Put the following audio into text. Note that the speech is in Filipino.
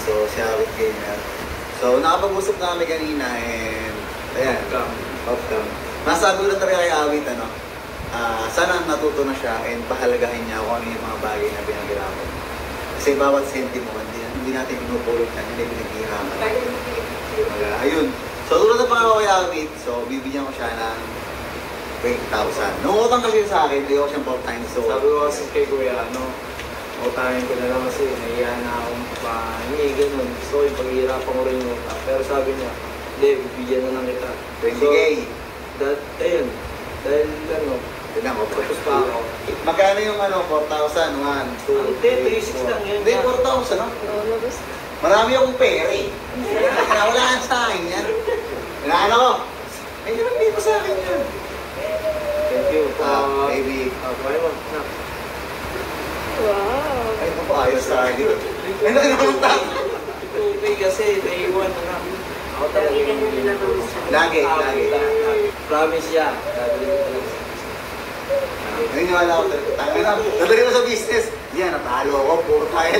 So, si Awit Gamer. So, nakapag-usap na kami kanina and ayan, off-cam. Nasabi ko na talaga kay Awit, sana natuto na siya and pahalagahin niya kung ano yung mga bagay na pinagirapan. Kasi bawat sentimo, hindi natin pinupulot yan, hindi pinaghihirapan. Ayun. So, tulad na pangako kay Awit, so bibigyan ko siya ng 20,000. Nungutang kasi sa akin, hindi ko siyang 4 times. So, sabi ko kasi kay Kuya, utangin ko na lang kasi nahiya na akong pahingi, ganun. Gusto ko yung paghihirapan ko rin yung utang. Pero sabi niya, hindi, bibigyan na lang kita. 20K. So, ayun. Dahil Tignan ko. tapos pa ako. Magkano yung 4,000? 1, 2, Hindi, 3,600 lang yun. Hindi, 4,000, no? Marami akong pera eh. Wala sa akin yan. Inaano ko? Ay, hindi ko sa akin yan. Thank you. Baby. Bye mo. Wow. Ay, ito po ayos sa akin. Ano naman tayo? Okay kasi, naiwan na. Ako talaga yung Lagi. Promise siya. Dadali ko talaga. Naniniwala ako talaga. Tangin na. Nadali ko sa business. Yan, natalo ako. Puro tayo.